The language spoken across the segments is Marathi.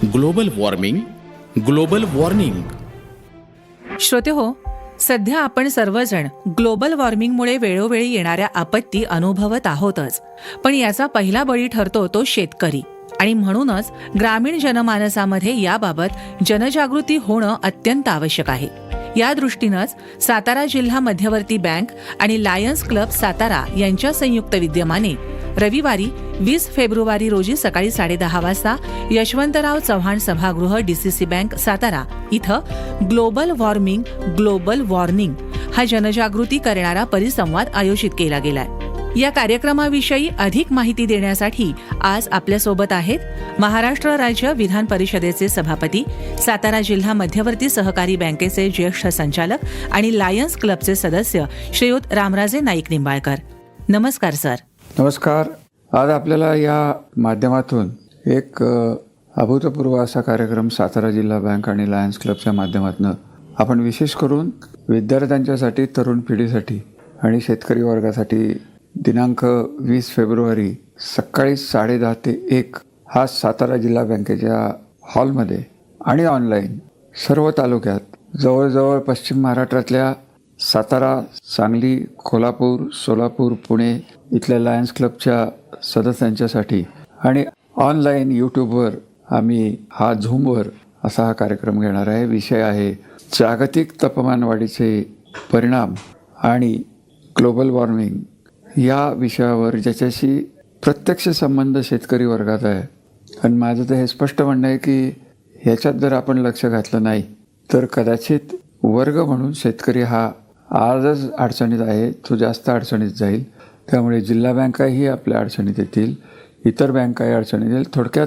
Global warming, global warning. श्रोतेहो, सध्या आपण सर्वजण ग्लोबल वॉर्मिंगमुळे वेळोवेळी येणाऱ्या आपत्ती अनुभवत आहोतच. पण याचा पहिला बळी ठरतो तो शेतकरी. आणि म्हणूनच ग्रामीण जनमानसामध्ये याबाबत जनजागृती होणं अत्यंत आवश्यक आहे. या दृष्टीनंच सातारा जिल्हा मध्यवर्ती बँक आणि लायन्स क्लब सातारा यांच्या संयुक्त विद्यमाने रविवारी 20 फेब्रुवारी रोजी सकाळी 10:30 वाजता यशवंतराव चव्हाण सभागृह डीसीसी बँक सातारा इथं ग्लोबल वॉर्मिंग, ग्लोबल वॉर्निंग हा जनजागृती करणारा परिसंवाद आयोजित केला गेलाय. या कार्यक्रमाविषयी अधिक माहिती देण्यासाठी आज आपल्यासोबत आहेत महाराष्ट्र राज्य विधान परिषदेचे सभापती, सातारा जिल्हा मध्यवर्ती सहकारी बँकेचे ज्येष्ठ संचालक आणि लायन्स क्लबचे सदस्य श्रीयुत रामराजे नाईक निंबाळकर. नमस्कार सर. नमस्कार. आज आपल्याला या माध्यमातून एक अभूतपूर्व असा कार्यक्रम सातारा जिल्हा बँक आणि लायन्स क्लबच्या माध्यमातून आपण विशेष करून विद्यार्थ्यांच्यासाठी, तरुण पिढीसाठी आणि शेतकरी वर्गासाठी दिनांक 20 फेब्रुवारी सकाळी 10:30 ते 1 हा सातारा जिल्हा बँकेच्या हॉलमध्ये आणि ऑनलाईन सर्व तालुक्यात जवळजवळ पश्चिम महाराष्ट्रातल्या सातारा, सांगली, कोल्हापूर, सोलापूर, पुणे इथल्या लायन्स क्लबच्या सदस्यांच्यासाठी आणि ऑनलाईन यूट्यूबवर आम्ही हा झूमवर असा हा कार्यक्रम घेणार आहे. विषय आहे जागतिक तापमानवाढीचे परिणाम आणि ग्लोबल वॉर्मिंग या विषयावर, ज्याच्याशी प्रत्यक्ष संबंध शेतकरी वर्गात आहे. आणि माझं तर हे स्पष्ट म्हणणं आहे की ह्याच्यात जर आपण लक्ष घातलं नाही तर कदाचित वर्ग म्हणून शेतकरी हा आजच अडचणीत आहे, तो जास्त अडचणीत जाईल. त्यामुळे जिल्हा बँकाही आपल्या अडचणीत येतील, इतर बँकाही अडचणीत येईल. थोडक्यात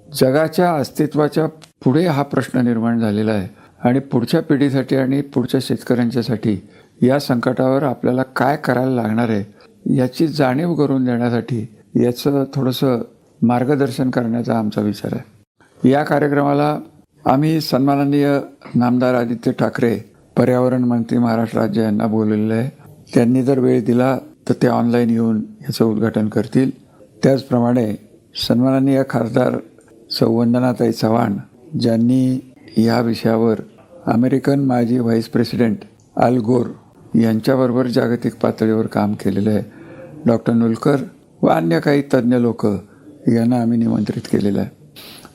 जगाच्या अस्तित्वाच्या पुढे हा प्रश्न निर्माण झालेला आहे आणि पुढच्या पिढीसाठी आणि पुढच्या शेतकऱ्यांच्यासाठी या संकटावर आपल्याला काय करायला लागणार आहे याची जाणीव करून देण्यासाठी याचं थोडंसं मार्गदर्शन करण्याचा आमचा विचार आहे. या कार्यक्रमाला आम्ही सन्माननीय नामदार आदित्य ठाकरे, पर्यावरण मंत्री महाराष्ट्र राज्य यांना बोलवलेलं आहे. त्यांनी जर वेळ दिला तर ते ऑनलाईन येऊन याचं उद्घाटन करतील. त्याचप्रमाणे सन्माननीय खासदार सौ वंदनाताई चव्हाण, ज्यांनी या विषयावर अमेरिकन माजी व्हाईस प्रेसिडेंट अल गोर यांच्याबरोबर जागतिक पातळीवर काम केलेलं आहे, डॉक्टर नुलकर व अन्य काही तज्ज्ञ लोक यांना आम्ही निमंत्रित केलेलं आहे.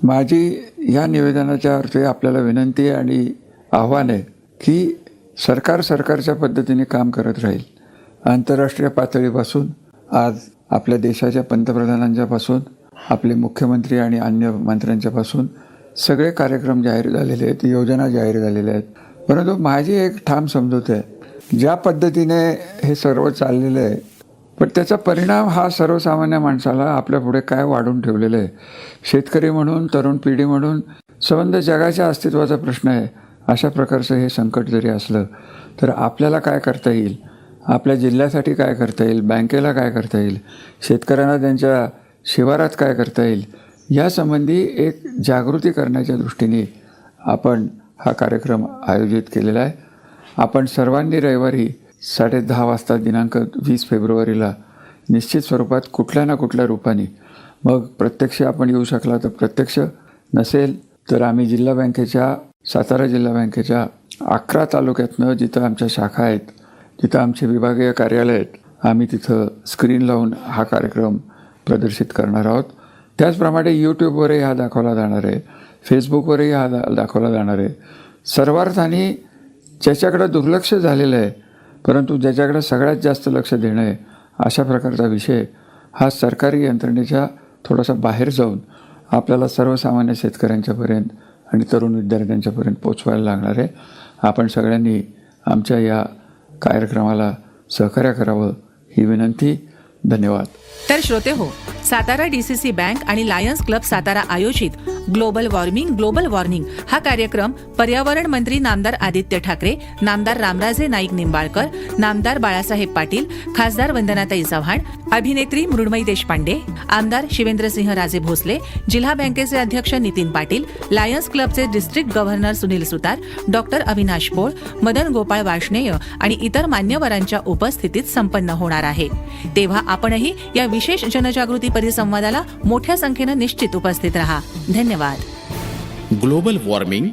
माझी या निवेदनाच्या अर्थ आपल्याला विनंती आणि आव्हान आहे की सरकारच्या पद्धतीने काम करत राहील. आंतरराष्ट्रीय पातळीपासून आज आपल्या देशाच्या पंतप्रधानांच्यापासून आपले मुख्यमंत्री आणि अन्य मंत्र्यांच्यापासून सगळे कार्यक्रम जाहीर झालेले आहेत, योजना जाहीर झालेल्या आहेत. परंतु माझी एक ठाम समजूत आहे, ज्या पद्धतीने हे सर्व चाललेलं आहे पण त्याचा परिणाम हा सर्वसामान्य माणसाला आपल्यापुढे काय वाढून ठेवलेलं आहे. शेतकरी म्हणून, तरुण पिढी म्हणून संबंध जगाच्या अस्तित्वाचा प्रश्न आहे. अशा प्रकारचं हे संकट जरी असलं तर आपल्याला काय करता येईल, आपल्या जिल्ह्यासाठी काय करता येईल, बँकेला काय करता येईल, शेतकऱ्यांना त्यांच्या शिवारात काय करता येईल, यासंबंधी एक जागृती करण्याच्या दृष्टीने आपण हा कार्यक्रम आयोजित केलेला आहे. आपण सर्वांनी रविवारी 10:30 वाजता दिनांक 20 फेब्रुवारीला निश्चित स्वरूपात कुठल्या ना कुठल्या रूपाने, मग प्रत्यक्ष आपण येऊ शकला तर प्रत्यक्ष, नसेल तर आम्ही जिल्हा बँकेच्या, सातारा जिल्हा बँकेच्या 11 तालुक्यातनं जिथं आमच्या शाखा आहेत, जिथं आमचे विभागीय कार्यालय आहेत, आम्ही तिथं स्क्रीन लावून हा कार्यक्रम प्रदर्शित करणार आहोत. त्याचप्रमाणे यूट्यूबवरही हा दाखवला जाणार आहे, फेसबुकवरही हा दाखवला जाणार आहे. सर्वार्थाने ज्याच्याकडं दुर्लक्ष झालेलं आहे परंतु ज्याच्याकडे सगळ्यात जास्त लक्ष देणं आहे अशा प्रकारचा विषय हा सरकारी यंत्रणेच्या थोडासा बाहेर जाऊन आपल्याला सर्वसामान्य शेतकऱ्यांच्यापर्यंत आणि तरुण विद्यार्थ्यांच्यापर्यंत पोचवायला लागणार आहे. आपण सगळ्यांनी आमच्या या कार्यक्रमाला सहकार्य करावं ही विनंती. धन्यवाद. तर श्रोते हो, सातारा डीसीसी बँक आणि लायन्स क्लब सातारा आयोजित ग्लोबल वॉर्मिंग, ग्लोबल वॉर्निंग हा कार्यक्रम पर्यावरण मंत्री नामदार आदित्य ठाकरे, नामदार रामराजे नाईक निंबाळकर, नामदार बाळासाहेब पाटील, खासदार वंदनाताई चव्हाण, अभिनेत्री मृण्मयी देशपांडे, आमदार शिवेंद्रसिंह राजे भोसले, जिल्हा बँकेचे अध्यक्ष नितीन पाटील, लायन्स क्लबचे डिस्ट्रिक्ट गव्हर्नर सुनील सुतार, डॉक्टर अविनाश पोळ, मदन गोपाळ वार्ष्णेय आणि इतर मान्यवरांच्या उपस्थितीत संपन्न होणार आहे. तेव्हा आपणही या विशेष जनजागृती परिसंवादाला मोठ्या संख्येनं निश्चित उपस्थित रहा. धन्यवाद. Global warming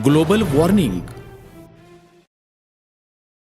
global warning